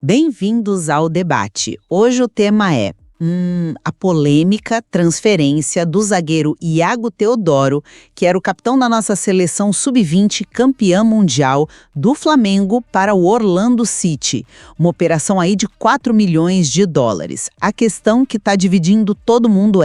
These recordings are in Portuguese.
Bem-vindos ao debate. Hoje o tema é a polêmica transferência do zagueiro Iago Teodoro, que era o capitão da nossa seleção sub-20 campeã mundial do Flamengo, para o Orlando City. Uma operação aí de 4 milhões de dólares. A questão que está dividindo todo mundo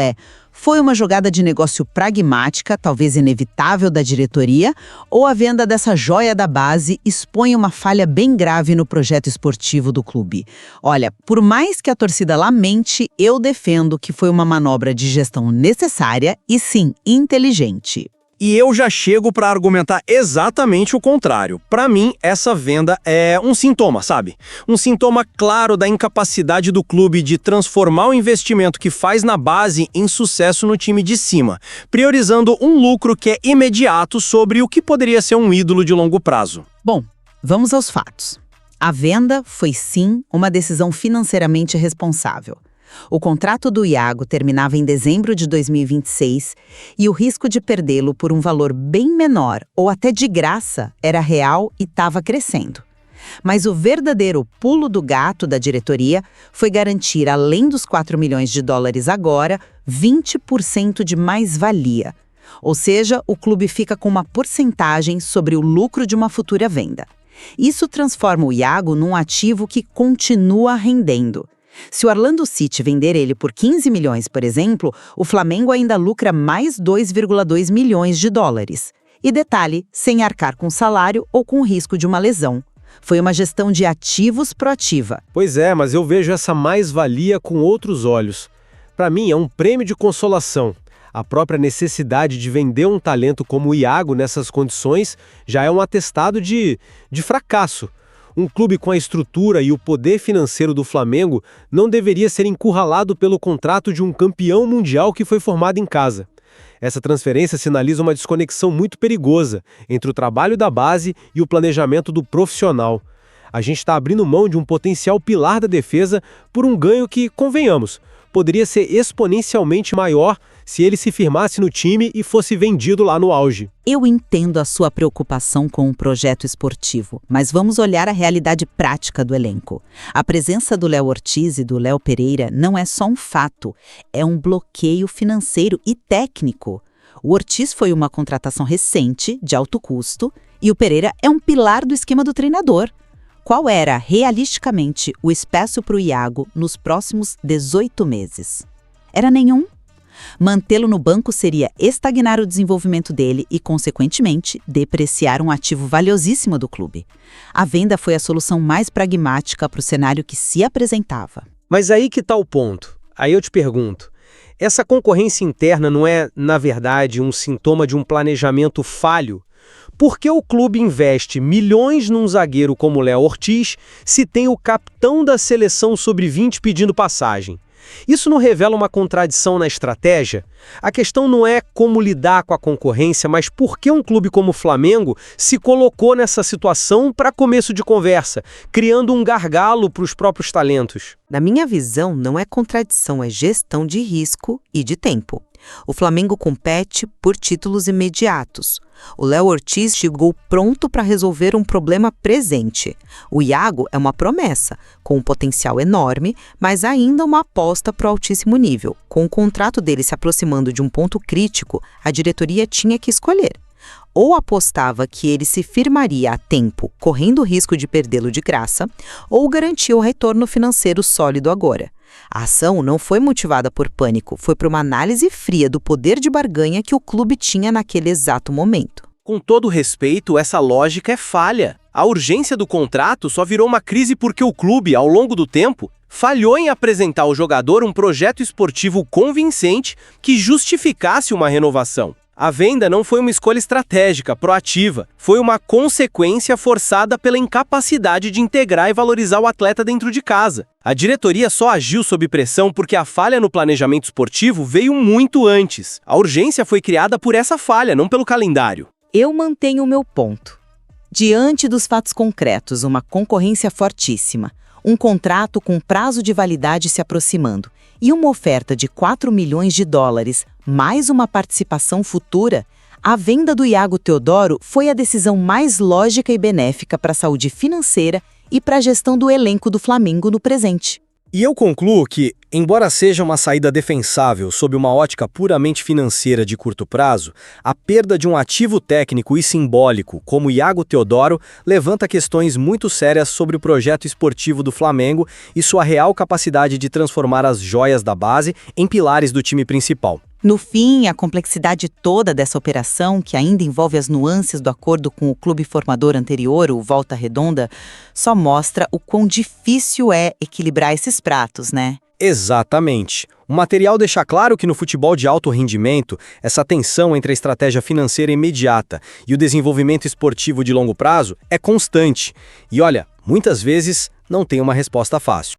foi uma jogada de negócio pragmática, talvez inevitável da diretoria, ou a venda dessa joia da base expõe uma falha bem grave no projeto esportivo do clube? Olha, por mais que a torcida lamente, eu defendo que foi uma manobra de gestão necessária e sim, inteligente. E eu já chego para argumentar exatamente o contrário. Para mim, essa venda é um sintoma, sabe? Um sintoma claro da incapacidade do clube de transformar o investimento que faz na base em sucesso no time de cima, priorizando um lucro que é imediato sobre o que poderia ser um ídolo de longo prazo. Bom, vamos aos fatos. A venda foi sim uma decisão financeiramente responsável. O contrato do Iago terminava em dezembro de 2026 e o risco de perdê-lo por um valor bem menor ou até de graça era real e estava crescendo. Mas o verdadeiro pulo do gato da diretoria foi garantir, além dos 4 milhões de dólares agora, 20% de mais-valia. Ou seja, o clube fica com uma porcentagem sobre o lucro de uma futura venda. Isso transforma o Iago num ativo que continua rendendo. Se o Orlando City vender ele por 15 milhões, por exemplo, o Flamengo ainda lucra mais 2,2 milhões de dólares. E detalhe, sem arcar com salário ou com o risco de uma lesão. Foi uma gestão de ativos proativa. Pois é, mas eu vejo essa mais-valia com outros olhos. Para mim, é um prêmio de consolação. A própria necessidade de vender um talento como o Iago nessas condições já é um atestado de fracasso. Um clube com a estrutura e o poder financeiro do Flamengo não deveria ser encurralado pelo contrato de um campeão mundial que foi formado em casa. Essa transferência sinaliza uma desconexão muito perigosa entre o trabalho da base e o planejamento do profissional. A gente está abrindo mão de um potencial pilar da defesa por um ganho que, convenhamos, poderia ser exponencialmente maior se ele se firmasse no time e fosse vendido lá no auge. Eu entendo a sua preocupação com o projeto esportivo, mas vamos olhar a realidade prática do elenco. A presença do Léo Ortiz e do Léo Pereira não é só um fato, é um bloqueio financeiro e técnico. O Ortiz foi uma contratação recente, de alto custo, e o Pereira é um pilar do esquema do treinador. Qual era, realisticamente, o espaço para o Iago nos próximos 18 meses? Era nenhum. Mantê-lo no banco seria estagnar o desenvolvimento dele e, consequentemente, depreciar um ativo valiosíssimo do clube. A venda foi a solução mais pragmática para o cenário que se apresentava. Mas aí que está o ponto. Aí eu te pergunto, essa concorrência interna não é, na verdade, um sintoma de um planejamento falho? Por que o clube investe milhões num zagueiro como Léo Ortiz se tem o capitão da seleção sub-20 pedindo passagem? Isso não revela uma contradição na estratégia? A questão não é como lidar com a concorrência, mas por que um clube como o Flamengo se colocou nessa situação para começo de conversa, criando um gargalo para os próprios talentos? Na minha visão, não é contradição, é gestão de risco e de tempo. O Flamengo compete por títulos imediatos. O Léo Ortiz chegou pronto para resolver um problema presente. O Iago é uma promessa, com um potencial enorme, mas ainda uma aposta para o altíssimo nível. Com o contrato dele se aproximando de um ponto crítico, a diretoria tinha que escolher. Ou apostava que ele se firmaria a tempo, correndo o risco de perdê-lo de graça, ou garantia o retorno financeiro sólido agora. A ação não foi motivada por pânico, foi por uma análise fria do poder de barganha que o clube tinha naquele exato momento. Com todo respeito, essa lógica é falha. A urgência do contrato só virou uma crise porque o clube, ao longo do tempo, falhou em apresentar ao jogador um projeto esportivo convincente que justificasse uma renovação. A venda não foi uma escolha estratégica, proativa. Foi uma consequência forçada pela incapacidade de integrar e valorizar o atleta dentro de casa. A diretoria só agiu sob pressão porque a falha no planejamento esportivo veio muito antes. A urgência foi criada por essa falha, não pelo calendário. Eu mantenho o meu ponto. Diante dos fatos concretos, uma concorrência fortíssima, um contrato com prazo de validade se aproximando e uma oferta de 4 milhões de dólares, mais uma participação futura, a venda do Iago Teodoro foi a decisão mais lógica e benéfica para a saúde financeira e para a gestão do elenco do Flamengo no presente. E eu concluo que, embora seja uma saída defensável sob uma ótica puramente financeira de curto prazo, a perda de um ativo técnico e simbólico como Iago Teodoro levanta questões muito sérias sobre o projeto esportivo do Flamengo e sua real capacidade de transformar as joias da base em pilares do time principal. No fim, a complexidade toda dessa operação, que ainda envolve as nuances do acordo com o clube formador anterior, o Volta Redonda, só mostra o quão difícil é equilibrar esses pratos, né? Exatamente. O material deixa claro que no futebol de alto rendimento, essa tensão entre a estratégia financeira imediata e o desenvolvimento esportivo de longo prazo é constante. E olha, muitas vezes não tem uma resposta fácil.